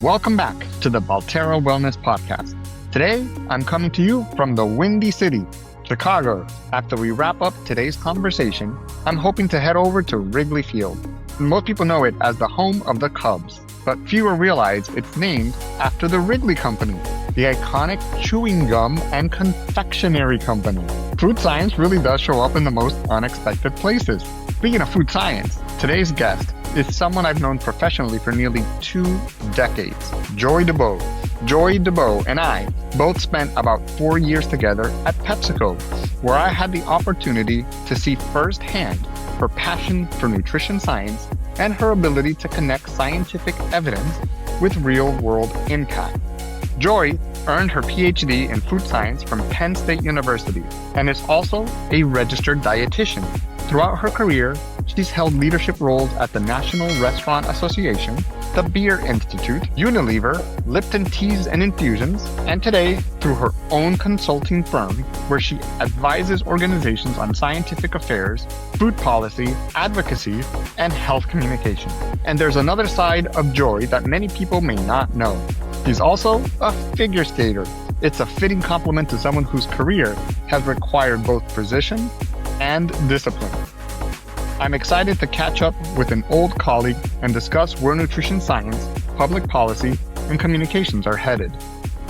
Welcome back to the Balterra Wellness Podcast. Today, I'm coming to you from the Windy City, Chicago. After we wrap up today's conversation, I'm hoping to head over to Wrigley Field. Most people know it as the home of the Cubs, but fewer realize it's named after the Wrigley Company, the iconic chewing gum and confectionery company. Food science really does show up in the most unexpected places. Speaking of food science, today's guest is someone I've known professionally for nearly 2 decades, Joy Dubost. Joy Dubost and I both spent about 4 years together at PepsiCo, where I had the opportunity to see firsthand her passion for nutrition science and her ability to connect scientific evidence with real-world impact. Joy earned her PhD in food science from Penn State University and is also a registered dietitian. Throughout her career, she's held leadership roles at the National Restaurant Association, the Beer Institute, Unilever, Lipton Teas and Infusions, and today through her own consulting firm where she advises organizations on scientific affairs, food policy, advocacy, and health communication. And there's another side of Joy that many people may not know. She's also a figure skater. It's a fitting compliment to someone whose career has required both precision and discipline. I'm excited to catch up with an old colleague and discuss where nutrition science, public policy, and communications are headed.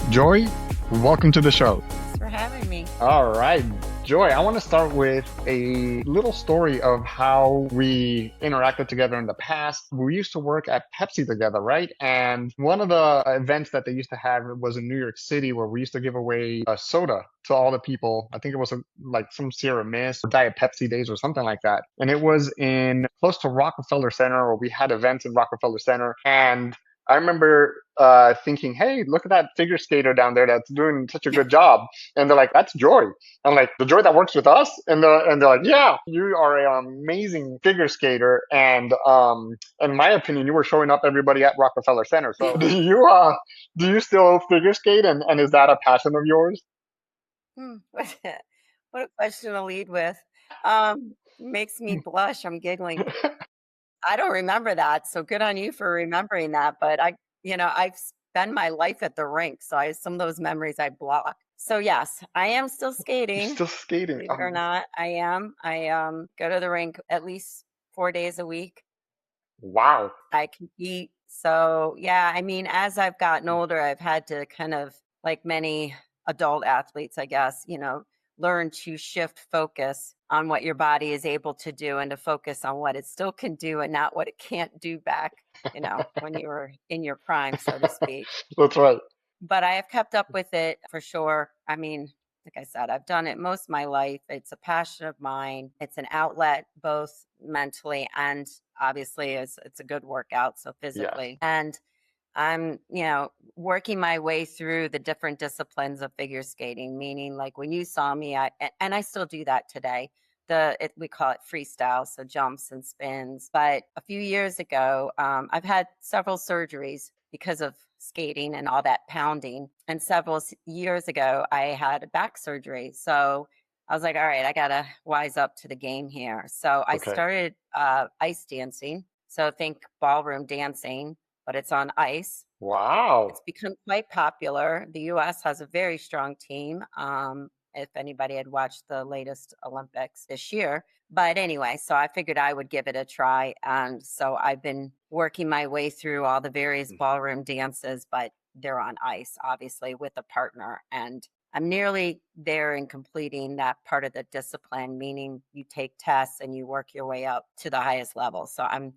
Joy, welcome to the show. Thanks for having me. All right, Joy, I want to start with a little story of how we interacted together in the past. We used to work at Pepsi together, right? And one of the events that they used to have was in New York City where we used to give away a soda to all the people. I think it was like some Sierra Mist or Diet Pepsi days or something like that. And it was in close to Rockefeller Center, or we had events in Rockefeller Center. And I remember thinking, hey, look at that figure skater down there that's doing such a good job. And they're like, that's Joy. I'm like, the Joy that works with us? And they're like, yeah, you are an amazing figure skater. And in my opinion, you were showing up everybody at Rockefeller Center. So do you still figure skate? And is that a passion of yours? What a question to lead with. Makes me blush. I'm giggling. I don't remember that. So good on you for remembering that. But I've spent my life at the rink. So some of those memories I block. So yes, I am still skating. Still skating. Believe it or not, I am. I go to the rink at least 4 days a week. Wow. I compete. So yeah, I mean, as I've gotten older, I've had to kind of, like many adult athletes, I guess, learn to shift focus on what your body is able to do and to focus on what it still can do and not what it can't do back, when you were in your prime, so to speak. That's right. But I have kept up with it for sure. I mean, like I said, I've done it most of my life. It's a passion of mine. It's an outlet, both mentally and obviously it's a good workout, so physically. Yeah. And I'm, working my way through the different disciplines of figure skating, meaning like when you saw me, I still do that today. We call it freestyle, so jumps and spins. But a few years ago, I've had several surgeries because of skating and all that pounding. And several years ago, I had a back surgery. So I was like, all right, I got to wise up to the game here. So I started ice dancing. So think ballroom dancing, but it's on ice. Wow. It's become quite popular. The U.S. has a very strong team. If anybody had watched the latest Olympics this year. But anyway, so I figured I would give it a try. And so I've been working my way through all the various ballroom dances, but they're on ice, obviously, with a partner. And I'm nearly there in completing that part of the discipline, meaning you take tests and you work your way up to the highest level. So I'm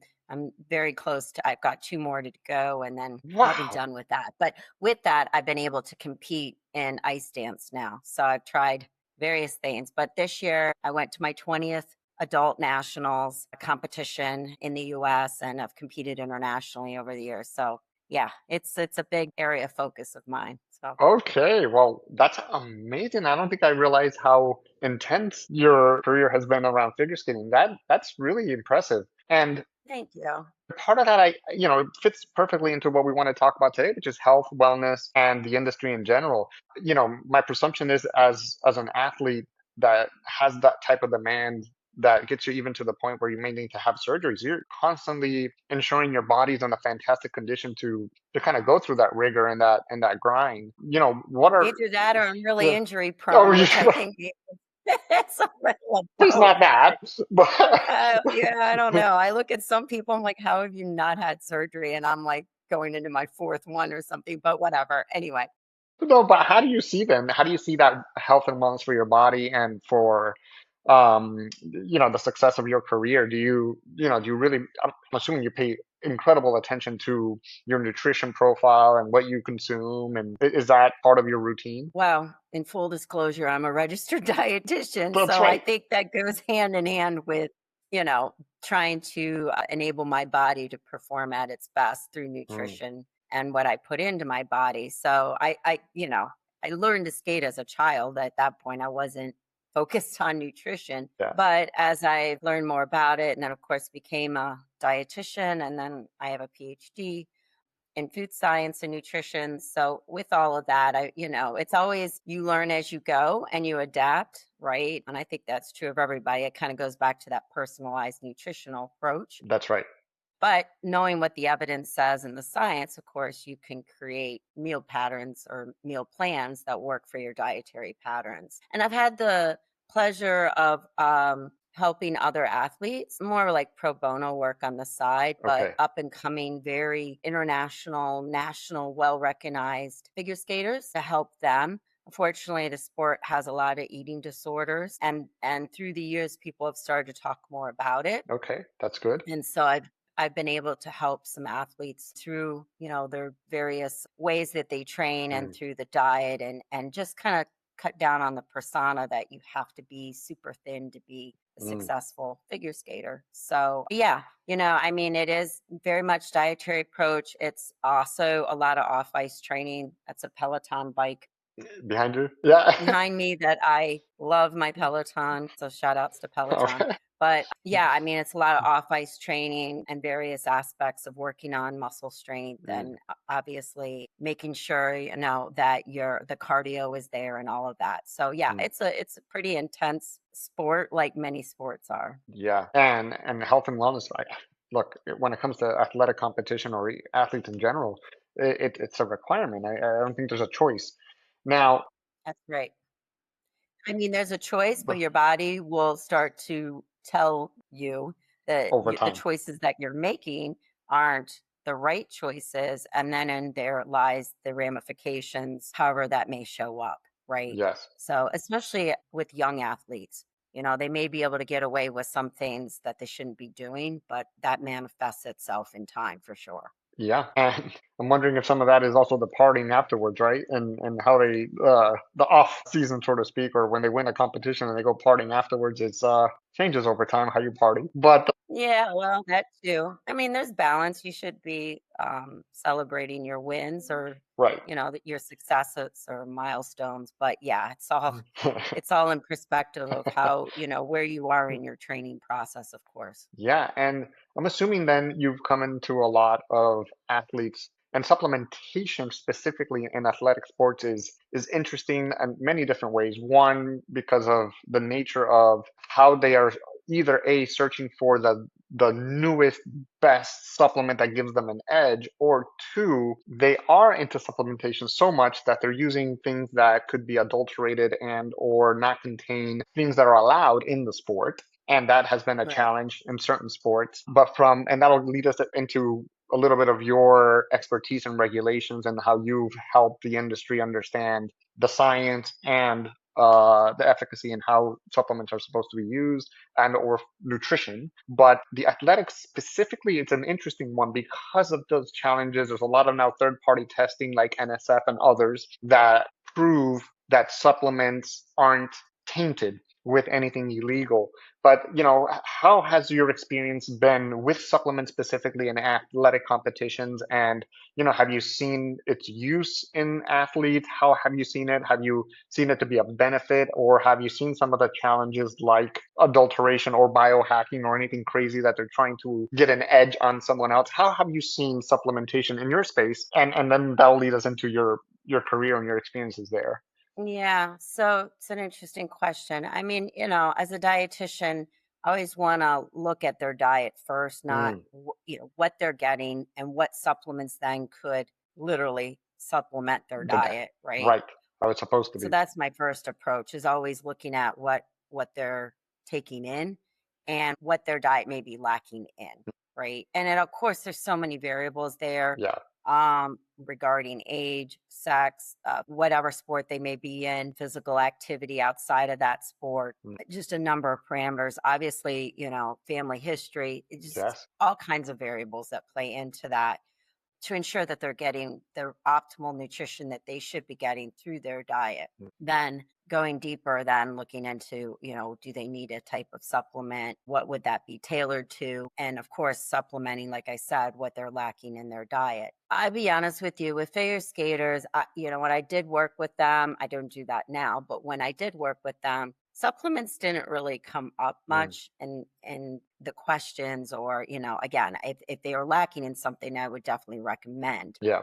very close to, I've got 2 more to go and then I'll be done with that. But with that, I've been able to compete in ice dance now. So I've tried various things. But this year I went to my 20th adult nationals competition in the US and I've competed internationally over the years. So yeah, it's a big area of focus of mine. So. Okay, well, that's amazing. I don't think I realized how intense your career has been around figure skating. That's really impressive. And thank you. Part of that, it fits perfectly into what we want to talk about today, which is health, wellness, and the industry in general. My presumption is as an athlete that has that type of demand that gets you even to the point where you may need to have surgeries. You're constantly ensuring your body's in a fantastic condition to kind of go through that rigor and that grind. What are Either that or I'm really uh, injury oh prone, which I think it's a little of it's both. not that, but Yeah, I don't know. I look at some people, I'm like, how have you not had surgery? And I'm like going into my fourth one or something, but whatever. Anyway. no, but how do you see them? How do you see that health and wellness for your body and for the success of your career? Do you really, I'm assuming you pay incredible attention to your nutrition profile and what you consume, and is that part of your routine? Well, in full disclosure, I'm a registered dietitian. That's So I right. think that goes hand in hand with, you know, trying to enable my body to perform at its best through Mm, nutrition and what I put into my body. So I learned to skate as a child. At that point, I wasn't focused on nutrition. yeah. But as I learned more about it, and then, of course, became a dietitian, and then I have a PhD in food science and nutrition. So with all of that, it's always you learn as you go and you adapt, right? And I think that's true of everybody. It kind of goes back to that personalized nutritional approach. That's right. But knowing what the evidence says in the science, of course, you can create meal patterns or meal plans that work for your dietary patterns. And I've had the pleasure of helping other athletes, more like pro bono work on the side, but Okay. up and coming, very international, national, well recognized figure skaters to help them. Unfortunately, the sport has a lot of eating disorders, and through the years, people have started to talk more about it. Okay. That's good. And so I've been able to help some athletes through, their various ways that they train and Mm, through the diet and just kind of cut down on the persona that you have to be super thin to be a mm. successful figure skater. So yeah, I mean, it is very much dietary approach. It's also a lot of off ice training. That's a Peloton bike Behind you? Yeah. behind me that I love my Peloton. So shout outs to Peloton. Okay. But yeah, I mean, it's a lot of off ice training and various aspects of working on muscle strength Mm, and obviously making sure, that the cardio is there and all of that. So yeah, mm. it's a pretty intense sport like many sports are. Yeah. And health and wellness. Look, when it comes to athletic competition or athletes in general, it's a requirement. I don't think there's a choice. Now, That's right. I mean, there's a choice, but b- your body will start to tell you that over the time, choices that you're making aren't the right choices. And then in there lies the ramifications, however that may show up, right? yes. So, especially with young athletes, they may be able to get away with some things that they shouldn't be doing, but that manifests itself in time for sure. Yeah, and I'm wondering if some of that is also the partying afterwards, right? And how they the off season, so to speak, or when they win a competition and they go partying afterwards, it's changes over time how you party. But Yeah, well, that too. I mean, there's balance. You should be celebrating your wins or, right. your successes or milestones. But yeah, it's all in perspective of how, where you are in your training process, of course. Yeah, and I'm assuming then you've come into a lot of athletes and supplementation specifically in athletic sports is interesting in many different ways. One, because of the nature of how they are either A, searching for the newest best supplement that gives them an edge, or two, they are into supplementation so much that they're using things that could be adulterated and or not contain things that are allowed in the sport, and that has been a Right. challenge in certain sports. And that'll lead us into a little bit of your expertise in regulations and how you've helped the industry understand the science and the efficacy and how supplements are supposed to be used and or nutrition. But the athletics specifically, it's an interesting one because of those challenges. There's a lot of now third-party testing like NSF and others that prove that supplements aren't tainted with anything illegal. But how has your experience been with supplements specifically in athletic competitions? And have you seen its use in athletes? How have you seen it? Have you seen it to be a benefit, or have you seen some of the challenges like adulteration or biohacking or anything crazy that they're trying to get an edge on someone else? How have you seen supplementation in your space? And then that'll lead us into your career and your experiences there. Yeah. So it's an interesting question. I mean, as a dietitian, always want to look at their diet first, not Mm, what they're getting and what supplements then could literally supplement their the diet, right? right. How it's supposed to So be. that's my first approach, is always looking at what they're taking in and what their diet may be lacking in, right? And then of course there's so many variables there, Yeah. regarding age, sex, whatever sport they may be in, physical activity outside of that sport, Mm, just a number of parameters. Obviously, family history, just yes. all kinds of variables that play into that to ensure that they're getting the optimal nutrition that they should be getting through their diet. Mm, Then going deeper, then looking into, do they need a type of supplement? What would that be tailored to? And of course, supplementing, like I said, what they're lacking in their diet. I'll be honest with you, with figure skaters, when I did work with them, I don't do that now, but when I did work with them, supplements didn't really come up mm, much in the questions, or again, if they are lacking in something, I would definitely recommend. yeah.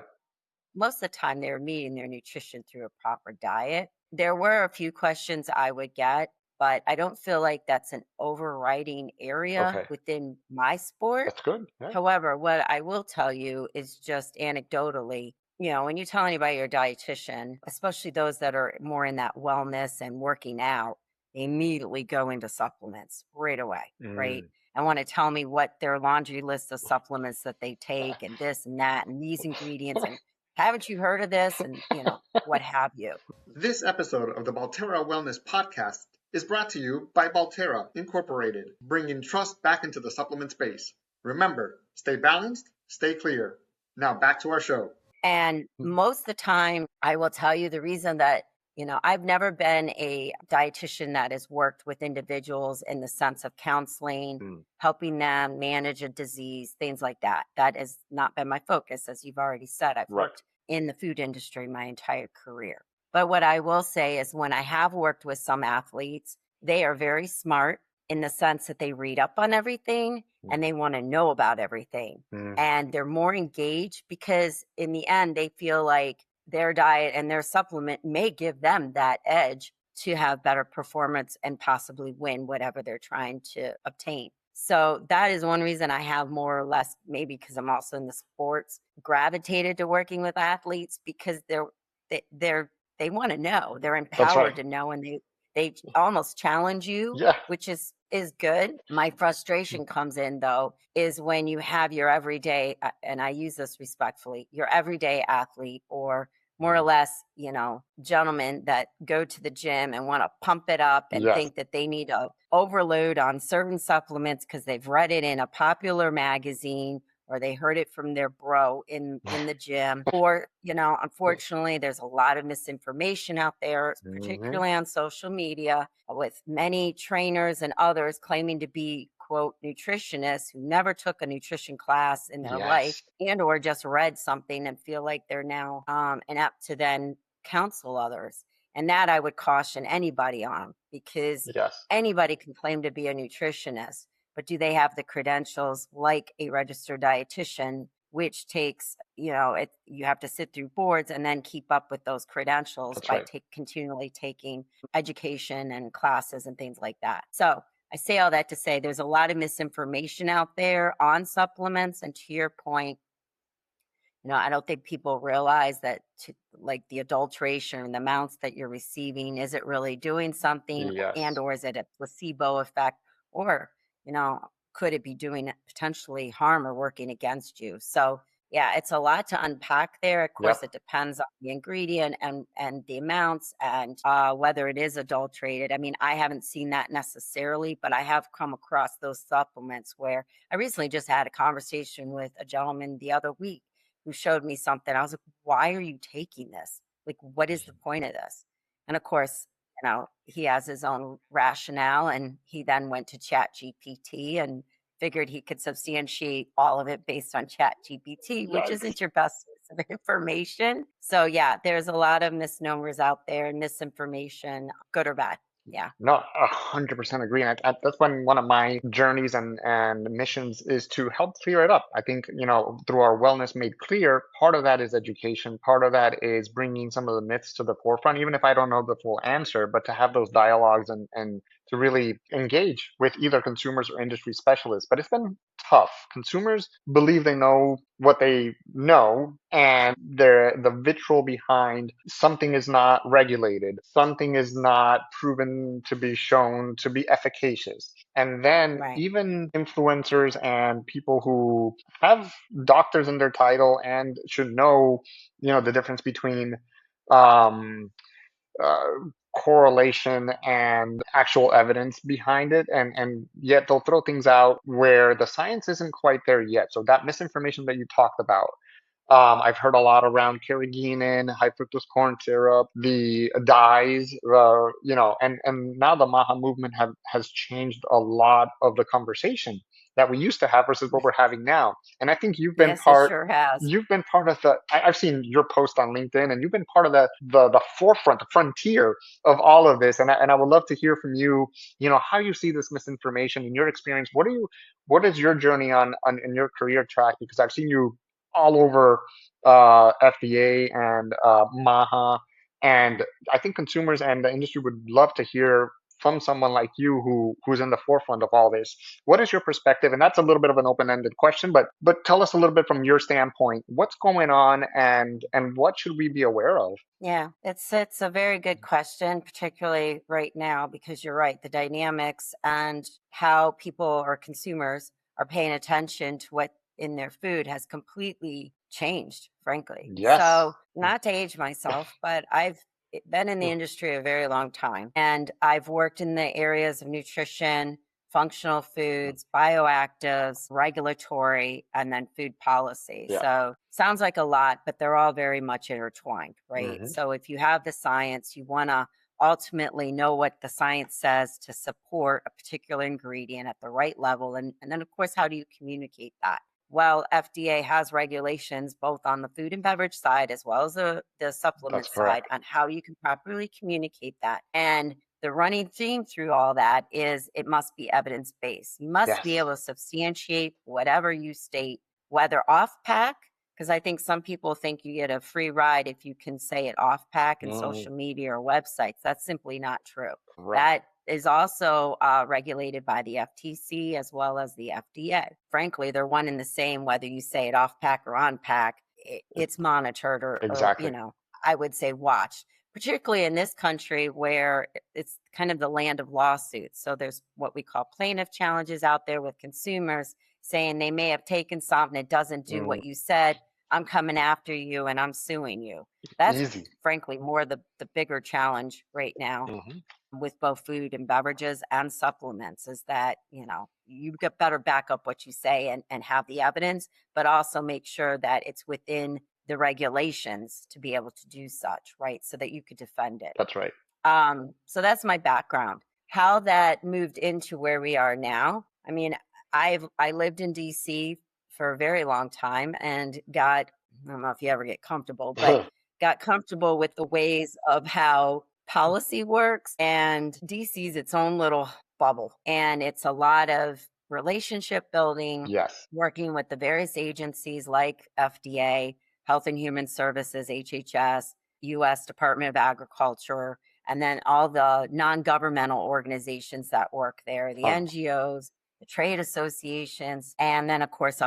Most of the time they were meeting their nutrition through a proper diet. There were a few questions I would get, but I don't feel like that's an overriding area Okay. within my sport. That's good. Yeah. However, what I will tell you is just anecdotally, when you tell anybody you're a dietitian, especially those that are more in that wellness and working out, they immediately go into supplements right away, right? Mm. And want to tell me what their laundry list of supplements that they take and this and that and these ingredients and haven't you heard of this and what have you. This episode of the Balterra Wellness Podcast is brought to you by Balterra Incorporated, bringing trust back into the supplement space. Remember, stay balanced, stay clear. Now back to our show. And most of the time, I will tell you the reason that, I've never been a dietitian that has worked with individuals in the sense of counseling, Mm, helping them manage a disease, things like that. That has not been my focus. As you've already said, I've right. worked in the food industry my entire career. But what I will say is when I have worked with some athletes, they are very smart in the sense that they read up on everything Mm, and they want to know about everything, mm, and they're more engaged because in the end they feel like their diet and their supplement may give them that edge to have better performance and possibly win whatever they're trying to obtain. So that is one reason I have more or less, maybe because I'm also in the sports, gravitated to working with athletes, because they want to know, they're that's right. empowered to know, and they almost challenge you, Yeah. which is good. My frustration comes in though is when you have your everyday, and I use this respectfully, your everyday athlete, or more or Mm, less, gentlemen that go to the gym and want to pump it up and yes. think that they need to overload on certain supplements because they've read it in a popular magazine or they heard it from their bro in the gym, or unfortunately there's a lot of misinformation out there, Hmm. particularly on social media, with many trainers and others claiming to be quote nutritionists who never took a nutrition class in their life Yes. and or just read something and feel like they're now inept to then counsel others. And that I would caution anybody on, because Yes. anybody can claim to be a nutritionist, but do they have the credentials like a registered dietitian, which takes, you have to sit through boards and then keep up with those credentials That's by right. continually taking education and classes and things like that. So I say all that to say there's a lot of misinformation out there on supplements. And to your point, I don't think people realize that, like the adulteration and the amounts that you're receiving, is it really doing something, and Yes. or is it a placebo effect, or could it be doing potentially harm or working against you? So yeah, it's a lot to unpack there. Of course, Yep. it depends on the ingredient and the amounts, and whether it is adulterated. I mean, I haven't seen that necessarily, but I have come across those supplements where I recently just had a conversation with a gentleman the other week who showed me something. I was like, why are you taking this? Like, what is the point of this? And of course, he has his own rationale, and he then went to Chat GPT and figured he could substantiate all of it based on Chat GPT, which Yikes. isn't your best source of information. So yeah, there's a lot of misnomers out there and misinformation, good or bad. Yeah. No, 100% agree. And that's when one of my journeys and missions is to help clear it up. I think, through our Wellness Made Clear, part of that is education. Part of that is bringing some of the myths to the forefront, even if I don't know the full answer, but to have those dialogues and to really engage with either consumers or industry specialists. But it's been tough. Consumers believe they know what they know, and the vitriol behind something is not regulated, something is not proven to be shown to be efficacious. And then Right. even influencers and people who have doctors in their title and should know, the difference between um, uh, correlation and actual evidence behind it, and yet they'll throw things out where the science isn't quite there yet. So that misinformation that you talked about, I've heard a lot around carrageenan, high fructose corn syrup, the dyes, and now the Maha movement has changed a lot of the conversation that we used to have versus what we're having now. And I think Yes, it sure has. you've been part of I've seen your post on LinkedIn, and you've been part of the forefront, the frontier of all of this. And I would love to hear from you, how you see this misinformation in your experience. What is your journey on in your career track? Because I've seen you all over FDA and Maha. And I think consumers and the industry would love to hear from someone like you who's in the forefront of all this. What is your perspective? And that's a little bit of an open-ended question, but tell us a little bit from your standpoint, what's going on, and what should we be aware of? Yeah, it's a very good question, particularly right now, because you're right, the dynamics and how people or consumers are paying attention to what in their food has completely changed, frankly. Yes. So, not to age myself, but I've been in the industry a very long time, and I've worked in the areas of nutrition, functional foods, bioactives, regulatory, and then food policy. Yeah. So sounds like a lot, but they're all very much intertwined, right? Hmm. So if you have the science, you want to ultimately know what the science says to support a particular ingredient at the right level. And then, of course, how do you communicate that? Well, FDA has regulations both on the food and beverage side as well as the supplement That's side correct. on how you can properly communicate that. And the running theme through all that is it must be evidence based. You must be Yes. able to substantiate whatever you state, whether off pack, because I think some people think you get a free ride if you can say it off pack in Mm, social media or websites. That's simply not true. correct. That is also regulated by the FTC as well as the FDA. Frankly, they're one and the same, whether you say it off pack or on pack. It's monitored or Exactly. I would say watched, particularly in this country where it's kind of the land of lawsuits. So there's what we call plaintiff challenges out there with consumers saying they may have taken something, it doesn't do Mm, what you said. I'm coming after you and I'm suing you. That's easy. frankly more the bigger challenge right now Hmm. with both food and beverages and supplements is that, you get better back up what you say and have the evidence, but also make sure that it's within the regulations to be able to do such, right? So that you could defend it. That's right. So that's my background. How that moved into where we are now. I mean, I lived in DC for a very long time and I don't know if you ever get comfortable, but got comfortable with the ways of how policy works. And DC's its own little bubble. And it's a lot of relationship building, Yes. working with the various agencies like FDA, Health and Human Services, HHS, US Department of Agriculture, and then all the non-governmental organizations that work there, the Um, NGOs, the trade associations, and then, of course,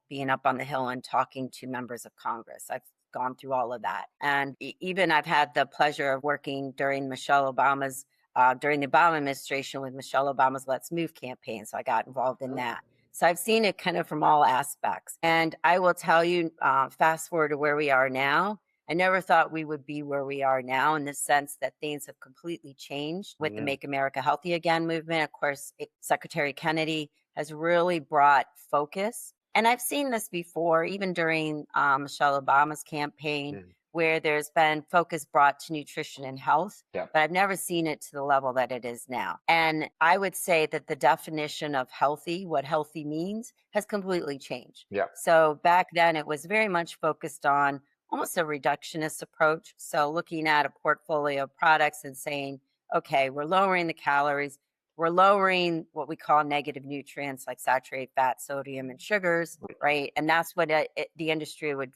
being up on the Hill and talking to members of Congress. I've gone through all of that. And even I've had the pleasure of working during the Obama administration with Michelle Obama's Let's Move campaign. So I got involved in that. So I've seen it kind of from all aspects. And I will tell you, fast forward to where we are now, I never thought we would be where we are now in the sense that things have completely changed with the mm, Make America Healthy Again movement. Of course, Secretary Kennedy has really brought focus. And I've seen this before, even during Michelle Obama's campaign, mm, where there's been focus brought to nutrition and health, yeah. but I've never seen it to the level that it is now. And I would say that the definition of healthy, what healthy means, has completely changed. Yeah. So back then, it was very much focused on almost a reductionist approach. So looking at a portfolio of products and saying, okay, we're lowering the calories, we're lowering what we call negative nutrients like saturated fat, sodium, and sugars, right? And that's what the industry would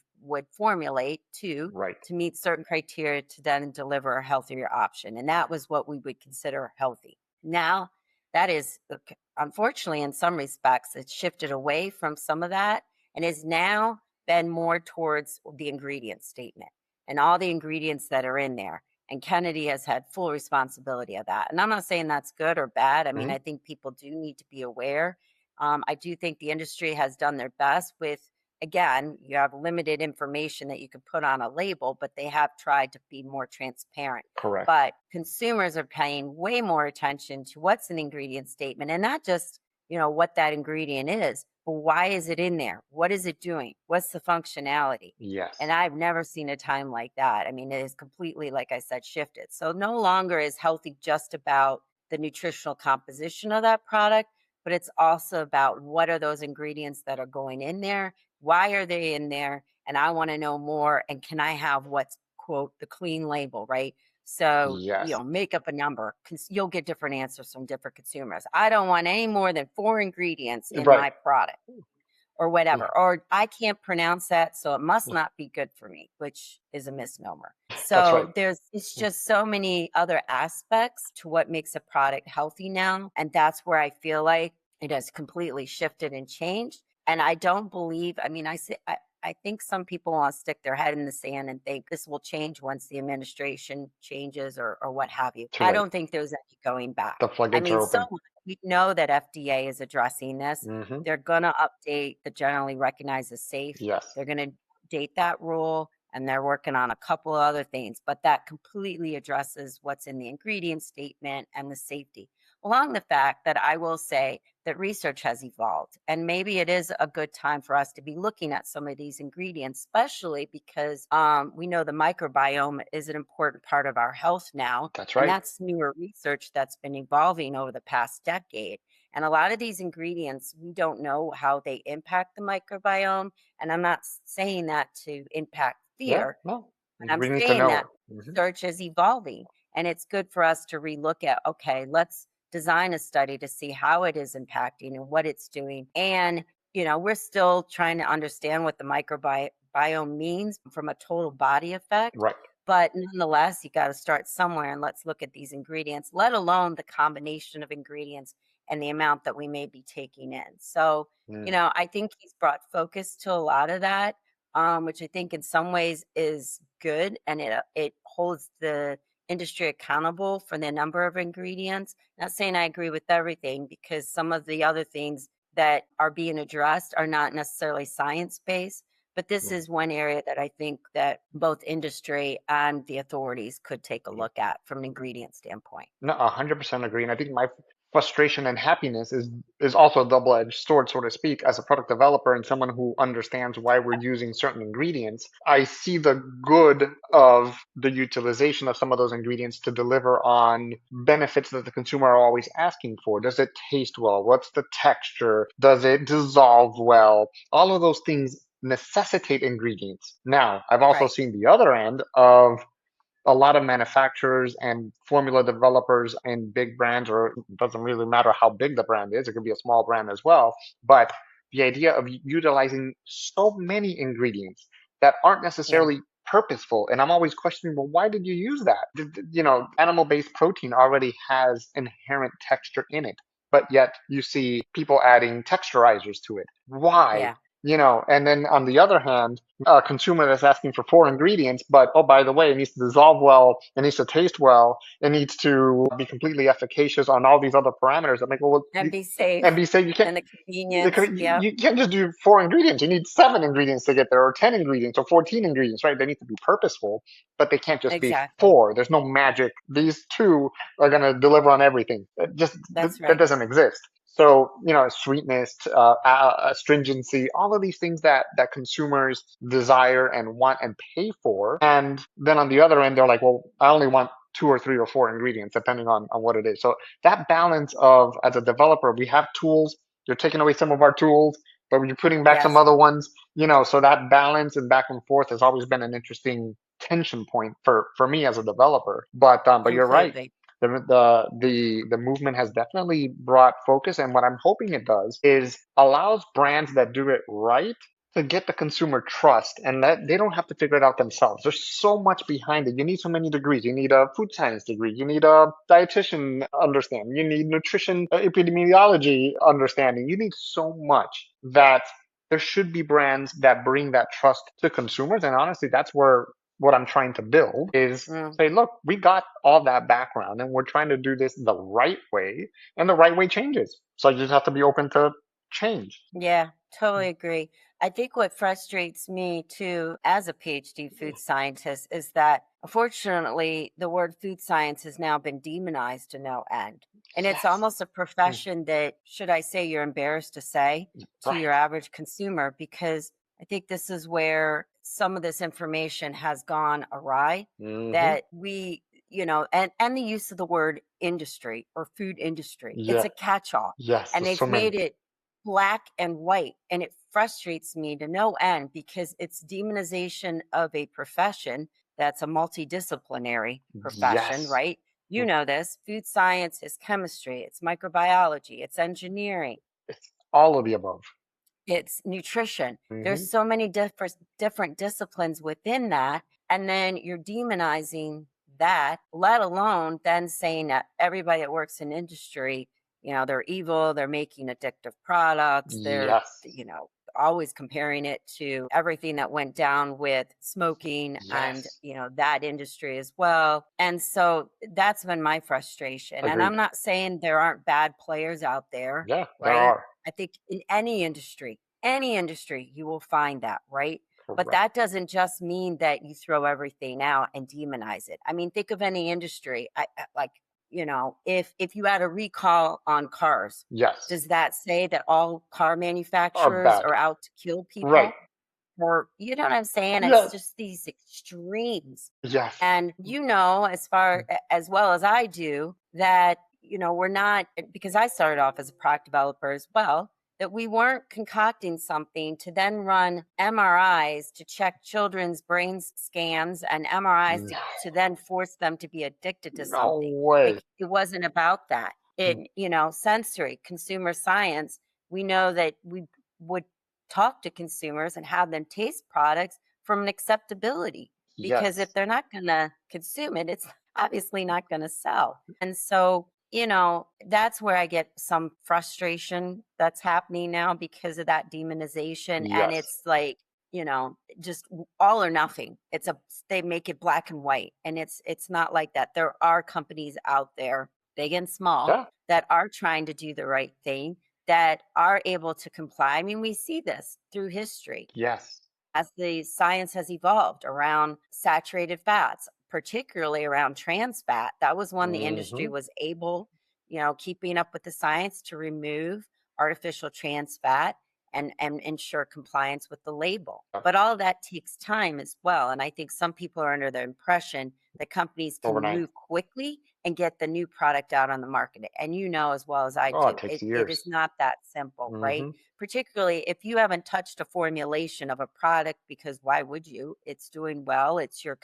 formulate to Right. meet certain criteria to then deliver a healthier option. And that was what we would consider healthy. Now, that is, unfortunately, in some respects, it's shifted away from some of that and is now been more towards the ingredient statement and all the ingredients that are in there. And Kennedy has had full responsibility of that. And I'm not saying that's good or bad. I mean, Mhm. I think people do need to be aware. I do think the industry has done their best with, again, you have limited information that you can put on a label, but they have tried to be more transparent. Correct. But consumers are paying way more attention to what's an ingredient statement and not just, what that ingredient is, but why is it in there? What is it doing? What's the functionality? And Yes. I've never seen a time like that. I mean, it is completely, like I said, shifted. So no longer is healthy just about the nutritional composition of that product, but it's also about what are those ingredients that are going in there? Why are they in there? And I want to know more. And can I have what's, quote, the clean label, right? So, Yes. make up a number. You'll get different answers from different consumers. I don't want any more than 4 ingredients in Right. my product or Yeah. whatever. Or I can't pronounce that, so it must not be good for me, which is a misnomer. That's right. So it's just so many other aspects to what makes a product healthy now. And that's where I feel like it has completely shifted and changed. And I don't believe, I mean, I think some people want to stick their head in the sand and think this will change once the administration changes or what have you. Too I late. don't think there's any going back. The I floodgates are mean, open. we know that FDA is addressing this. Hmm. They're going to update the generally recognized as safe. Yes. They're going to date that rule, and they're working on a couple of other things, but that completely addresses what's in the ingredient statement and the safety. Along the fact that I will say that research has evolved, and maybe it is a good time for us to be looking at some of these ingredients, especially because we know the microbiome is an important part of our health now, That's and right. that's newer research that's been evolving over the past decade. And a lot of these ingredients, we don't know how they impact the microbiome. And I'm not saying that to impact Yeah. fear, No. but I'm We need to saying know that it. Hmm. research is evolving. And it's good for us to relook at, okay, let's design a study to see how it is impacting and what it's doing. And, we're still trying to understand what the microbiome means from a total body effect. Right. But nonetheless, you got to start somewhere and let's look at these ingredients, let alone the combination of ingredients and the amount that we may be taking in. So, Mm. I think he's brought focus to a lot of that, which I think in some ways is good, and it holds the industry accountable for the number of ingredients. Not saying I agree with everything, because some of the other things that are being addressed are not necessarily science based. But this Mm. is one area that I think that both industry and the authorities could take a look at from an ingredient standpoint. No, 100% agree. And I think my frustration and happiness is also a double-edged sword, so to speak. As a product developer and someone who understands why we're using certain ingredients, I see the good of the utilization of some of those ingredients to deliver on benefits that the consumer are always asking for. Does it taste well? What's the texture? Does it dissolve well? All of those things necessitate ingredients. Now, I've also Right. seen the other end of a lot of manufacturers and formula developers and big brands, or it doesn't really matter how big the brand is, it could be a small brand as well. But the idea of utilizing so many ingredients that aren't Yeah. necessarily purposeful. And I'm always questioning, well, why did you use that? Animal based protein already has inherent texture in it, but yet you see people adding texturizers to it. Why? Yeah. And then on the other hand, a consumer that's asking for 4 ingredients, but oh, by the way, it needs to dissolve well, it needs to taste well, it needs to be completely efficacious on all these other parameters. I'm like, well, And be and safe be safe. and the convenience. Yep. You can't just do 4 ingredients. You need 7 ingredients to get there, or 10 ingredients, or 14 ingredients, right? They need to be purposeful, but they can't just be Exactly. four. There's no magic. These two are going to deliver on everything. That's That right. doesn't exist. So, sweetness, stringency, all of these things that consumers desire and want and pay for. And then on the other end, they're like, well, I only want 2 or 3 or 4 ingredients, depending on what it is. So that balance of, as a developer, we have tools, you're taking away some of our tools, but you're putting back some Yes. other ones, so that balance and back and forth has always been an interesting tension point for me as a developer. But you're right, Completely. the movement has definitely brought focus, and what I'm hoping it does is allows brands that do it right to get the consumer trust and that they don't have to figure it out themselves. There's so much behind it. You need so many degrees. You need a food science degree. You need a dietitian understanding. You need nutrition epidemiology understanding. You need so much that there should be brands that bring that trust to consumers. And honestly, that's where what I'm trying to build is Mm. say, look, we got all that background and we're trying to do this the right way, and the right way changes. So you just have to be open to change. Yeah, totally agree. I think what frustrates me too, as a PhD food scientist, is that unfortunately the word food science has now been demonized to no end. And it's Yes. almost a profession that, should I say, you're embarrassed to say to Right. your average consumer, because I think this is where some of this information has gone awry. Hmm. That we, and the use of the word industry or food industry, it's Yeah. a catch all. Yes. And There's they've so many. made it black and white, and it frustrates me to no end because it's demonization of a profession that's a multidisciplinary profession, Yes. right? You know this. Food science is chemistry, it's microbiology, it's engineering, It's all of the above. it's nutrition. There's Hmm. so many different disciplines within that, and then you're demonizing that, let alone then saying that everybody that works in industry, they're evil, they're making addictive products, they're, Yes. always comparing it to everything that went down with smoking and, Yes. that industry as well. And so that's been my frustration. And Agreed. I'm not saying there aren't bad players out there, Yeah, there right? are. I think in any industry, you will find that, right? But Correct. that doesn't just mean that you throw everything out and demonize it. I mean, think of any industry. Like, if you had a recall on cars, Yes. does that say that all car Are manufacturers bad. are out to kill Right. people? Or, you know what I'm saying? It's Yes. just these extremes. Yes. And as far as well as I do, that, we're not, because I started off as a product developer as well, that we weren't concocting something to then run MRIs to check children's brain scans and MRIs No, to then force them to be addicted to no something. way. Like, it wasn't about that. Sensory, consumer science, we know that we would talk to consumers and have them taste products from an acceptability, because if Yes. they're not going to consume it, it's obviously not going to sell. And so, that's where I get some frustration that's happening now because of that demonization. And Yes. it's like, just all or nothing. They make it black and white. And it's not like that. There are companies out there, big and small, Yeah. that are trying to do the right thing, that are able to comply. I mean, we see this through history Yes. as the science has evolved around saturated fats, particularly around trans fat. That was one the industry Hmm. was able, keeping up with the science, to remove artificial trans fat and ensure compliance with the label. But all of that takes time as well. And I think some people are under the impression that companies can Overnight. move quickly and get the new product out on the market. And as well as I Oh, it do, takes it is years. not that simple, right? Hmm. Particularly if you haven't touched a formulation of a product, because why would you? It's doing well. It's your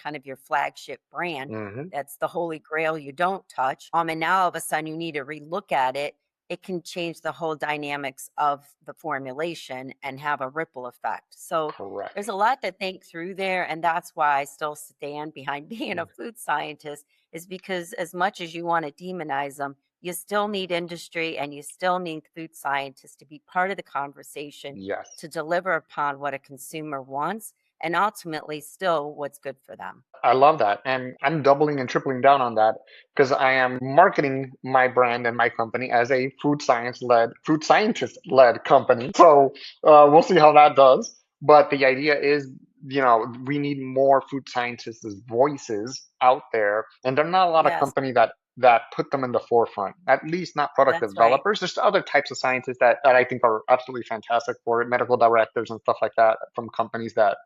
flagship brand. Hmm. That's the holy grail you don't touch. And now all of a sudden you need to relook at it. It can change the whole dynamics of the formulation and have a ripple effect. So Correct. there's a lot to think through there. And that's why I still stand behind being a food scientist, is because as much as you want to demonize them, you still need industry and you still need food scientists to be part of the conversation, Yes. to deliver upon what a consumer wants and ultimately still what's good for them. I love that. And I'm doubling and tripling down on that because I am marketing my brand and my company as a food scientist led company. So we'll see how that does. But the idea is, we need more food scientists' voices out there. And there are not a lot of Yes, companies that put them in the forefront, at least not product that's right. developers. There's other types of scientists that I think are absolutely fantastic for it, medical directors and stuff like that from companies that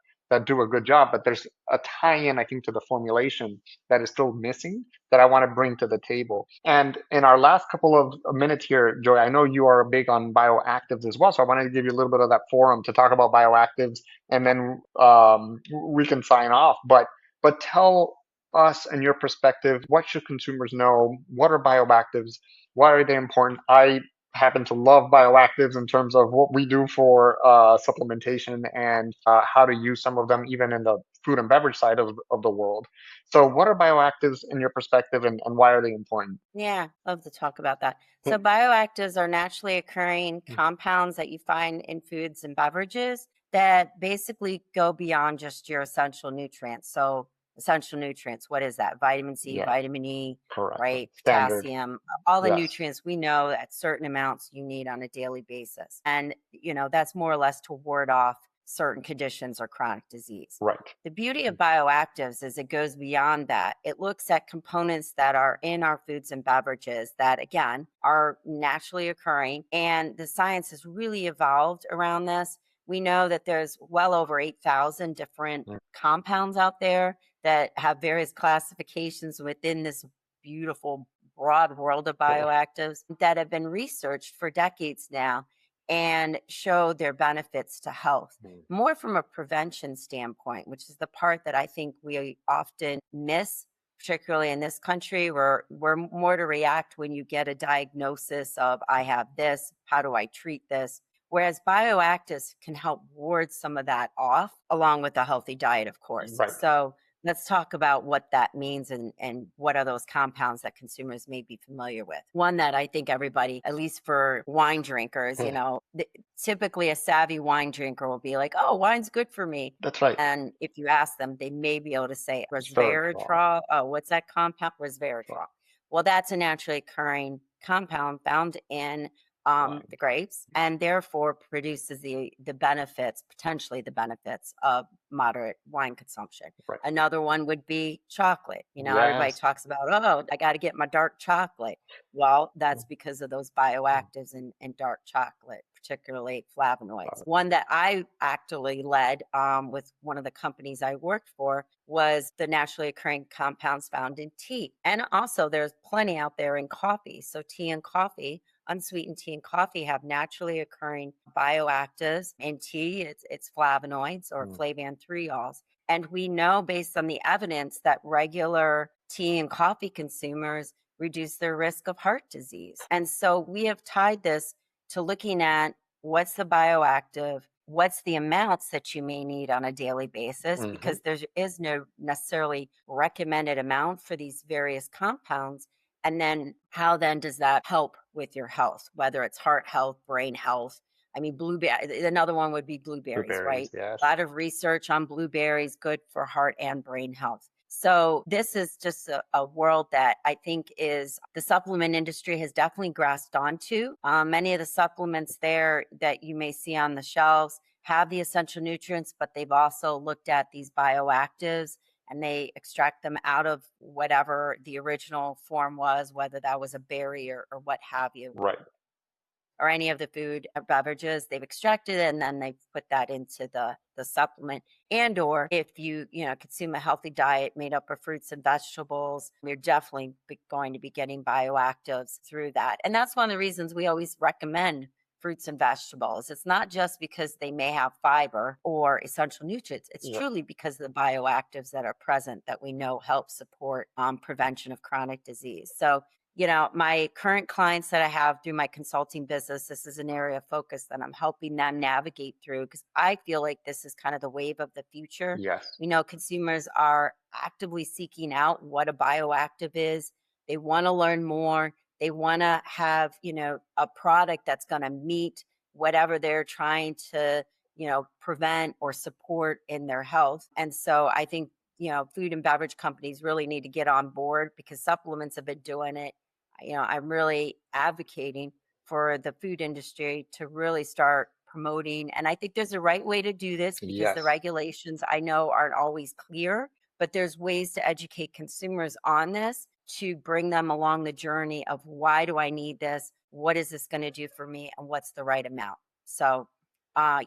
do a good job, but there's a tie-in, I think, to the formulation that is still missing that I want to bring to the table. And in our last couple of minutes here, Joy, I know you are big on bioactives as well, so I wanted to give you a little bit of that forum to talk about bioactives, and then we can sign off. But tell us, in your perspective, what should consumers know? What are bioactives? Why are they important? happen to love bioactives in terms of what we do for supplementation and how to use some of them even in the food and beverage side of the world. So, what are bioactives in your perspective, and why are they important? Yeah, love to talk about that. So, bioactives are naturally occurring Mm. compounds that you find in foods and beverages that basically go beyond just your essential nutrients. So, essential nutrients, what is that? Vitamin C, Yeah, vitamin E, correct. right? Standard. Potassium, all the Yes. nutrients we know at certain amounts you need on a daily basis. And, that's more or less to ward off certain conditions or chronic disease. Right. The beauty of bioactives is it goes beyond that. It looks at components that are in our foods and beverages that, again, are naturally occurring. And the science has really evolved around this. We know that there's well over 8,000 different Mm. compounds out there that have various classifications within this beautiful, broad world of Sure. bioactives that have been researched for decades now and show their benefits to health Mm. more from a prevention standpoint, which is the part that I think we often miss, particularly in this country, where we're more to react when you get a diagnosis of, I have this, how do I treat this? Whereas bioactives can help ward some of that off, along with a healthy diet, of course. Right. So let's talk about what that means and what are those compounds that consumers may be familiar with. One that I think everybody, at least for wine drinkers, Yeah. typically a savvy wine drinker will be like, oh, wine's good for me. That's right. And if you ask them, they may be able to say Spiritual. resveratrol. Oh, what's that compound? Resveratrol. Well, that's a naturally occurring compound found in Right. the grapes, and therefore produces the benefits, potentially the benefits of moderate wine consumption. Right. Another one would be chocolate. Everybody Yes. talks about, oh, I got to get my dark chocolate. Well, that's because of those bioactives in dark chocolate, particularly flavonoids. One that I actually led with one of the companies I worked for was the naturally occurring compounds found in tea. And also, there's plenty out there in coffee. So, tea and coffee, unsweetened tea and coffee have naturally occurring bioactives. In tea, it's flavonoids or Mm. flavanotriols. And we know based on the evidence that regular tea and coffee consumers reduce their risk of heart disease. And so we have tied this to looking at what's the bioactive, what's the amounts that you may need on a daily basis, Mhm. because there is no necessarily recommended amount for these various compounds. And then how then does that help with your health, whether it's heart health, brain health? I mean, blueberry, another one would be blueberries, Blueberries. right? Yes. A lot of research on blueberries, good for heart and brain health. So this is just a world that I think is the supplement industry has definitely grasped onto. Many of the supplements there that you may see on the shelves have the essential nutrients, but they've also looked at these bioactives and they extract them out of whatever the original form was, whether that was a berry or what have you, Right. or any of the food or beverages. They've extracted it and then they put that into the supplement. And or if you consume a healthy diet made up of fruits and vegetables, you're definitely going to be getting bioactives through that. And that's one of the reasons we always recommend fruits and vegetables. It's not just because they may have fiber or essential nutrients. It's Yeah. truly because of the bioactives that are present that we know help support prevention of chronic disease. So my current clients that I have through my consulting business, this is an area of focus that I'm helping them navigate through because I feel like this is kind of the wave of the future. Yes. Consumers are actively seeking out what a bioactive is. They want to learn more. They want to have, a product that's going to meet whatever they're trying to, prevent or support in their health. And so I think food and beverage companies really need to get on board because supplements have been doing it. I'm really advocating for the food industry to really start promoting. And I think there's a right way to do this because the Yes. regulations I know aren't always clear, but there's ways to educate consumers on this to bring them along the journey of why do I need this? What is this going to do for me? And what's the right amount? So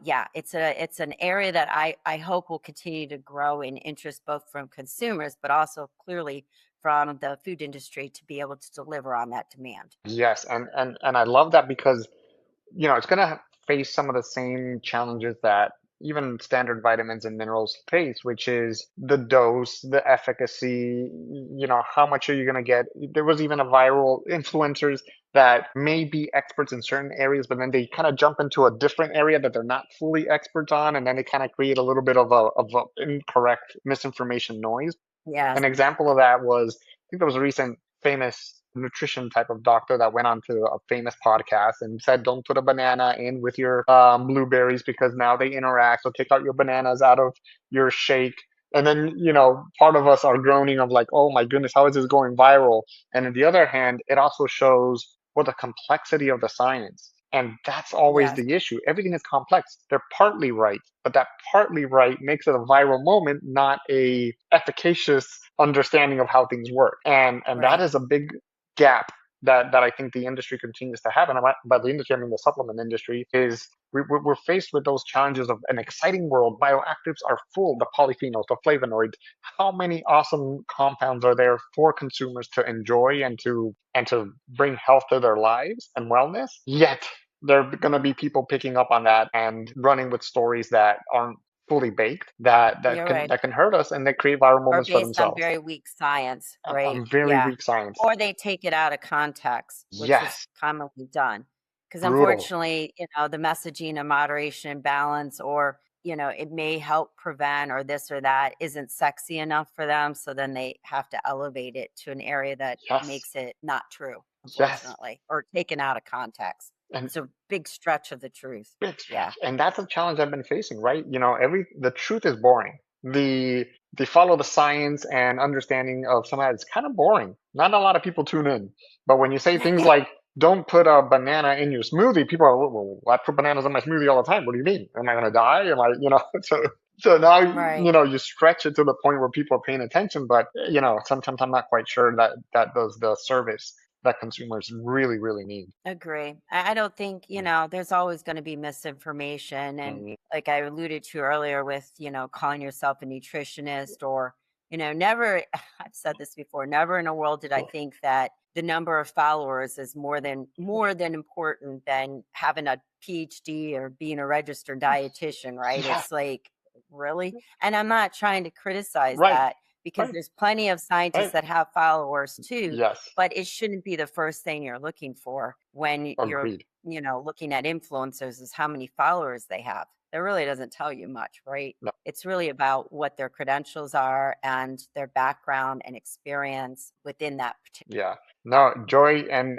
yeah, it's an area that I hope will continue to grow in interest both from consumers, but also clearly from the food industry to be able to deliver on that demand. Yes. And I love that because it's going to face some of the same challenges that even standard vitamins and minerals face, which is the dose, the efficacy, how much are you going to get? There was even a viral influencers that may be experts in certain areas, but then they kind of jump into a different area that they're not fully experts on, and then they kind of create a little bit of a incorrect misinformation noise. Yes. An example of that was, I think there was a recent famous nutrition type of doctor that went on to a famous podcast and said, don't put a banana in with your blueberries because now they interact. So take out your bananas out of your shake. And then, part of us are groaning of like, oh my goodness, how is this going viral? And on the other hand, it also shows the complexity of the science. And that's always Yes. the issue. Everything is complex. They're partly right, but that partly right makes it a viral moment, not a efficacious understanding of how things work. And that Right. is a big gap that I think the industry continues to have. And by the industry, I mean the supplement industry, is we're faced with those challenges of an exciting world. Bioactives are full, the polyphenols, the flavonoids. How many awesome compounds are there for consumers to enjoy and to bring health to their lives and wellness? Yet there are going to be people picking up on that and running with stories that aren't fully baked, that that You're can right. that can hurt us, and they create viral Or moments for based on themselves. very weak science, right? Very Yeah. weak science. Or they take it out of context, which is Yes, commonly done. Because brutal. unfortunately, the messaging of moderation and balance, or, it may help prevent or this or that isn't sexy enough for them. So then they have to elevate it to an area that Yes, makes it not true, yes, unfortunately, or taken out of context. and It's a big stretch of the truth. big Yeah. stretch. And that's a challenge I've been facing, right? The truth is boring. The follow the science and understanding of some of that is kind of boring. Not a lot of people tune in. But when you say things like don't put a banana in your smoothie, people are, well, I put bananas in my smoothie all the time. What do you mean? Am I gonna die? Am I, so now, Right. you stretch it to the point where people are paying attention, but sometimes I'm not quite sure that does the service that consumers really, really need. Agree. I don't think, there's always going to be misinformation. And Mhm. like I alluded to earlier with, calling yourself a nutritionist or, never, I've said this before, never in a world did I think that the number of followers is more than important than having a PhD or being a registered dietitian, right? Yeah, It's like, really? And I'm not trying to criticize right, that because right, there's plenty of scientists right. that have followers too, Yes, but it shouldn't be the first thing you're looking for when you're, agreed. looking at influencers is how many followers they have. That really doesn't tell you much, right? No, It's really about what their credentials are and their background and experience within that particular. yeah. No, Joy, and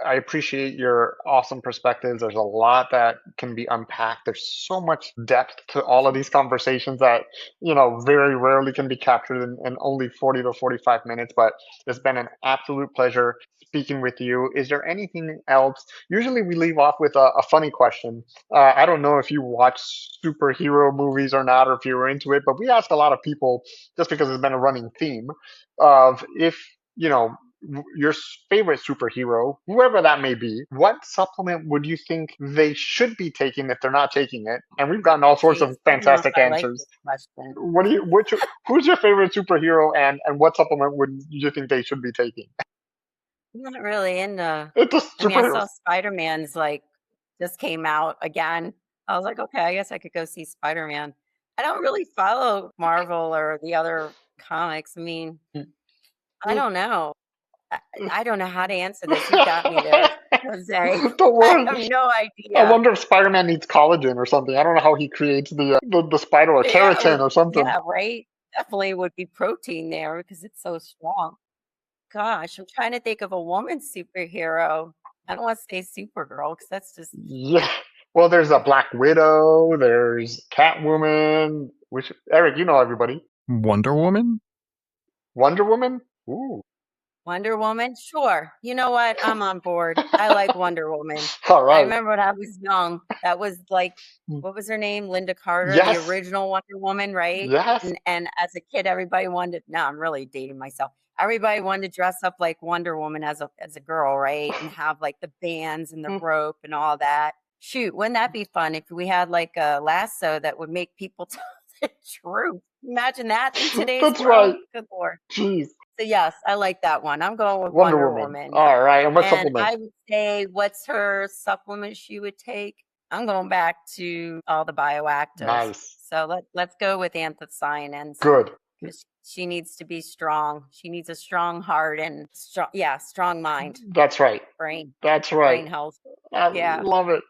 I appreciate your awesome perspectives. There's a lot that can be unpacked. There's so much depth to all of these conversations that, very rarely can be captured in only 40 to 45 minutes, but it's been an absolute pleasure speaking with you. Is there anything else? Usually we leave off with a funny question. I don't know if you watch superhero movies or not, or if you're into it, but we ask a lot of people, just because it's been a running theme, of if, you know, your favorite superhero, whoever that may be, what supplement would you think they should be taking if they're not taking it? And we've gotten all sorts of Geez, I don't know if fantastic I like this answers. question. Who's your favorite superhero, and what supplement would you think they should be taking? I'm not really into. It's just I mean, I saw superheroes. Spider-Man's just came out again. I was like, okay, I guess I could go see Spider-Man. I don't really follow Marvel or the other comics. I mean, I don't know. I, I don't know how to answer this. You got me there, Jose. Don't I worry. have no I idea. wonder if Spider-Man needs collagen or something. I don't know how he creates the spider, or Yeah, keratin or something. yeah, right. Definitely would be protein there because it's so strong. Gosh, I'm trying to think of a woman superhero. I don't want to say Supergirl because that's just Yeah. Well, there's a Black Widow. There's Catwoman. Which Eric, you know everybody. Wonder Woman? Wonder Woman. Ooh. Wonder Woman. Sure. You know what? I'm on board. I like Wonder Woman. All I right. remember when I was young, that was what was her name? Linda Carter, the Yes. original Wonder Woman, right? Yes. And as a kid, everybody wanted. No, I'm really dating myself. Everybody wanted to dress up like Wonder Woman as a girl, right? And have the bands and the rope and all that. Shoot, wouldn't that be fun if we had a lasso that would make people tell the truth? Imagine that in today's That's world. right. Good Lord. Jeez. So yes, I like that one. I'm going with Wonder Wonder Woman. Woman. All right. And what And supplement? I would say, what's her supplement she would take? I'm going back to all the bioactives. Nice. So let's go with anthocyanins. Good. Because she needs to be strong. She needs a strong heart and strong mind, That's right. brain, That's right. brain health. I Yeah. love it.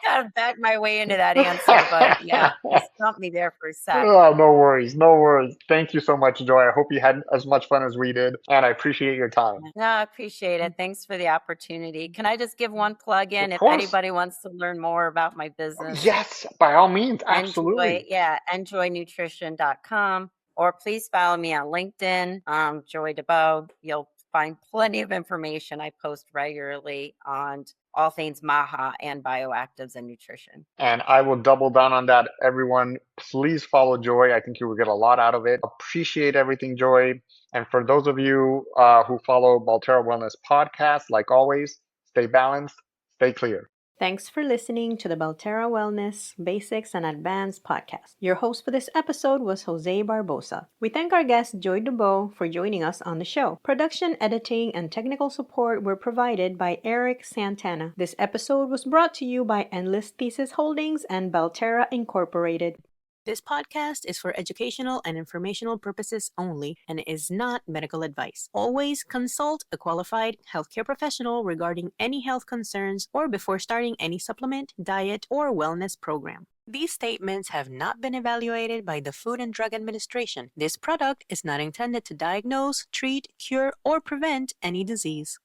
Gotta back my way into that answer, but yeah, you stumped me there for a sec. Oh, no worries. No worries. Thank you so much, Joy. I hope you had as much fun as we did, and I appreciate your time. No, I appreciate it. Thanks for the opportunity. Can I just give one plug in Of if course. anybody wants to learn more about my business? Yes, by all means. Absolutely. enjoynutrition.com, or please follow me on LinkedIn, Joy Dubost. You'll find plenty of information. I post regularly on all things MAHA and bioactives and nutrition. And I will double down on that. Everyone, please follow Joy. I think you will get a lot out of it. Appreciate everything, Joy. And for those of you who follow Balterra Wellness Podcast, like always, stay balanced, stay clear. Thanks for listening to the Balterra Wellness Basics and Advanced podcast. Your host for this episode was Jose Barbosa. We thank our guest Joy Dubost for joining us on the show. Production, editing, and technical support were provided by Eric Santana. This episode was brought to you by Endless Thesis Holdings and Balterra Incorporated. This podcast is for educational and informational purposes only and is not medical advice. Always consult a qualified healthcare professional regarding any health concerns or before starting any supplement, diet, or wellness program. These statements have not been evaluated by the Food and Drug Administration. This product is not intended to diagnose, treat, cure, or prevent any disease.